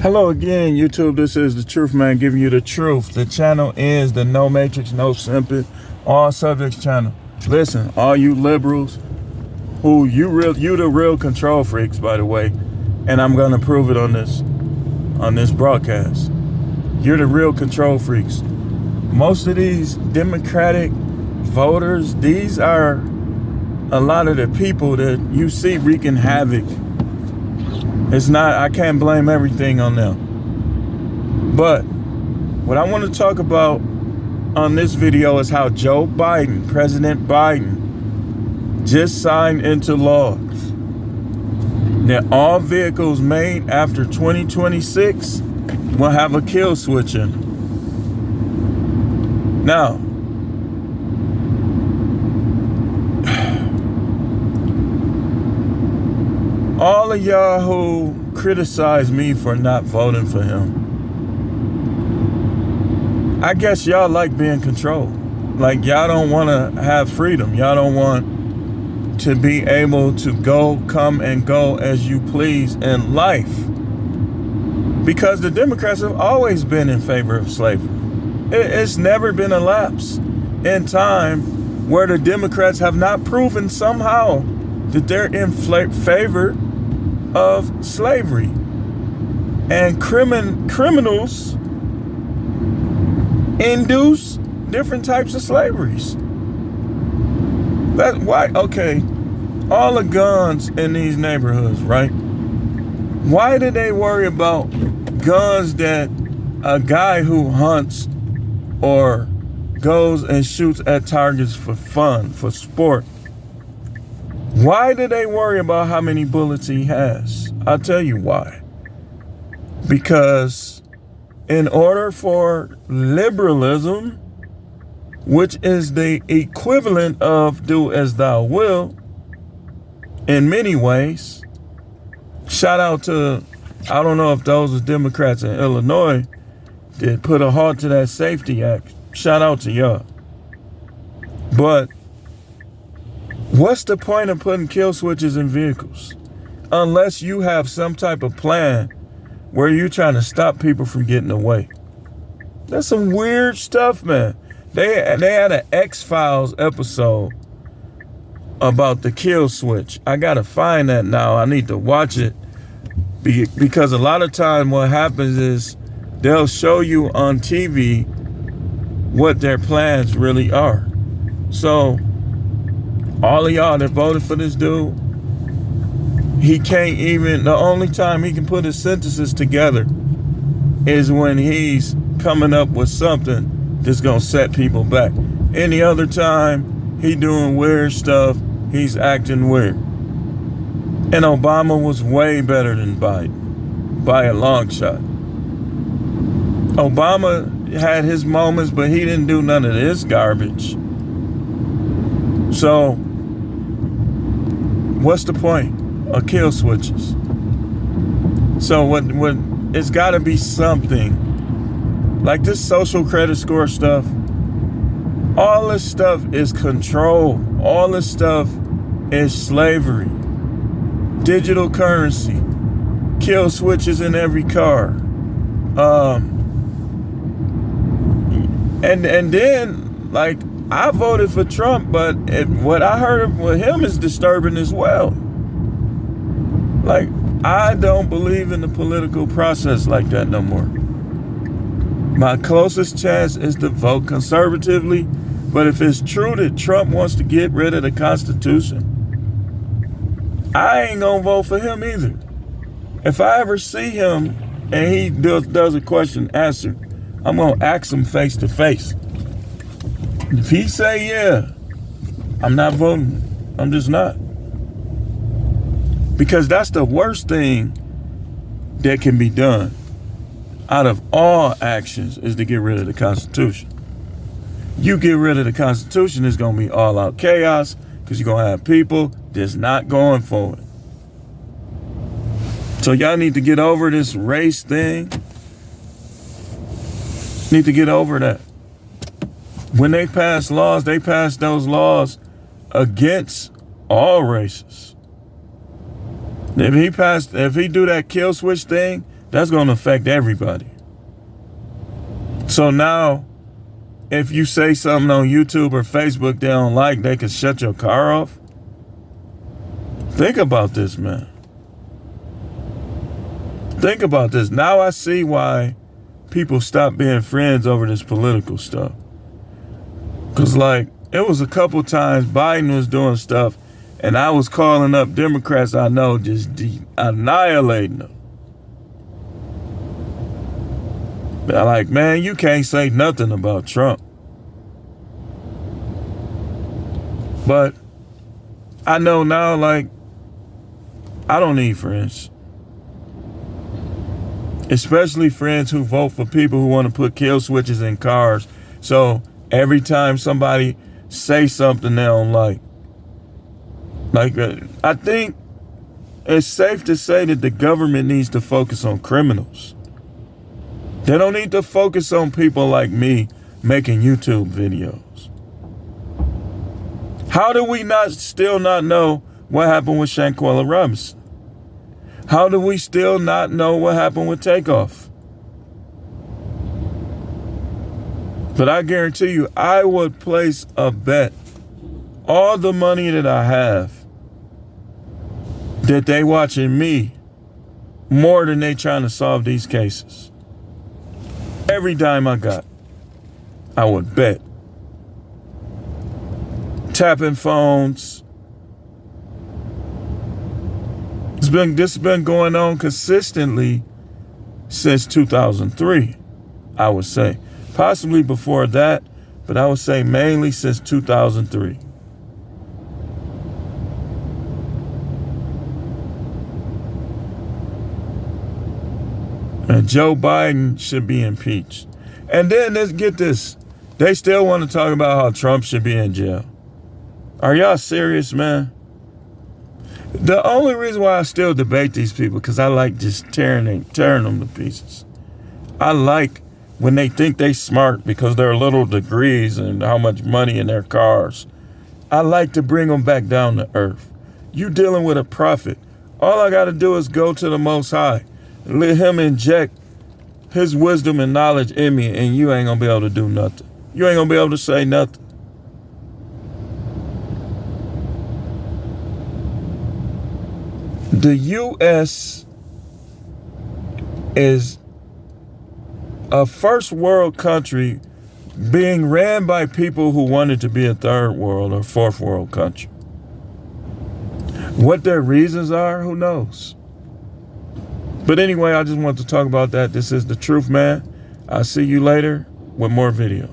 Hello again, YouTube. This is the Truth Man giving you the truth. The channel is the No Matrix, No Simping, All Subjects channel. Listen, all you liberals, who you the real control freaks, by the way, and I'm gonna prove it on this broadcast. You're the real control freaks. Most of these Democratic voters, these are a lot of the people that you see wreaking havoc. It's not, I can't blame everything on them. But what I want to talk about on this video is how Joe Biden, President Biden, just signed into law that all vehicles made after 2026 will have a kill switch in them. Now, all of y'all who criticize me for not voting for him, I guess y'all like being controlled. Like, y'all don't want to have freedom. Y'all don't want to be able to come and go as you please in life. Because the Democrats have always been in favor of slavery. It's never been a lapse in time where the Democrats have not proven somehow that they're in favor of slavery. And criminals induce different types of slaveries. That's why, okay, all the guns in these neighborhoods, right? Why do they worry about guns that a guy who hunts or goes and shoots at targets for fun, for sport? Why do they worry about how many bullets he has? I'll tell you why. Because in order for liberalism, which is the equivalent of do as thou will, in many ways, shout out to, I don't know if those are Democrats in Illinois that put a halt to that Safety Act. Shout out to y'all. But what's the point of putting kill switches in vehicles? Unless you have some type of plan where you're trying to stop people from getting away. That's some weird stuff, man. They had an X-Files episode about the kill switch. I gotta find that now. I need to watch it. Because a lot of time what happens is they'll show you on TV what their plans really are. So all of y'all that voted for this dude, he can't even, the only time he can put his sentences together is when he's coming up with something that's gonna set people back. Any other time, he doing weird stuff, he's acting weird. And Obama was way better than Biden, by a long shot. Obama had his moments, but he didn't do none of this garbage. So, what's the point of kill switches? So what it's gotta be something. Like this social credit score stuff, all this stuff is control. All this stuff is slavery. Digital currency, kill switches in every car. And then, like, I voted for Trump, but what I heard with him is disturbing as well. Like, I don't believe in the political process like that no more. My closest chance is to vote conservatively, but if it's true that Trump wants to get rid of the Constitution, I ain't gonna vote for him either. If I ever see him and he does a question answer, I'm gonna ask him face to face. If he say yeah, I'm not voting. I'm just not. Because that's the worst thing that can be done out of all actions is to get rid of the Constitution. You get rid of the Constitution, it's gonna be all out chaos because you're gonna have people that's not going for it. So y'all need to get over this race thing. Need to get over that. When they pass laws, they pass those laws against all races. If he do that kill switch thing, That's going to affect everybody. So now, if you say something on YouTube or Facebook they don't like, they can shut your car off. Think about this, man. Think about this. Now I see why people stop being friends over this political stuff. Because, like, it was a couple times Biden was doing stuff, and I was calling up Democrats I know, just annihilating them. But like, man, you can't say nothing about Trump. But I know now, like, I don't need friends. Especially friends who vote for people who want to put kill switches in cars. So every time somebody say something they don't like, I think it's safe to say that the government needs to focus on criminals. They don't need to focus on people like me making YouTube videos. How do we still not know what happened with Shanquella Robinson? How do we still not know what happened with Takeoff? But I guarantee you, I would place a bet, all the money that I have, that they watching me more than they trying to solve these cases. Every dime I got, I would bet. Tapping phones. This has been going on consistently since 2003, I would say. Possibly before that, but I would say mainly since 2003. And Joe Biden should be impeached. And then let's get this. They still want to talk about how Trump should be in jail. Are y'all serious, man? The only reason why I still debate these people, because I like just tearing them to pieces. I like when they think they smart because they're little degrees and how much money in their cars. I like to bring them back down to earth. You dealing with a prophet. All I got to do is go to the Most High and let him inject his wisdom and knowledge in me, and you ain't going to be able to do nothing. You ain't going to be able to say nothing. The U.S. is a first world country being ran by people who wanted to be a third world or fourth world country. What their reasons are, who knows? But anyway, I just want to talk about that. This is The Truth, man. I'll see you later with more video.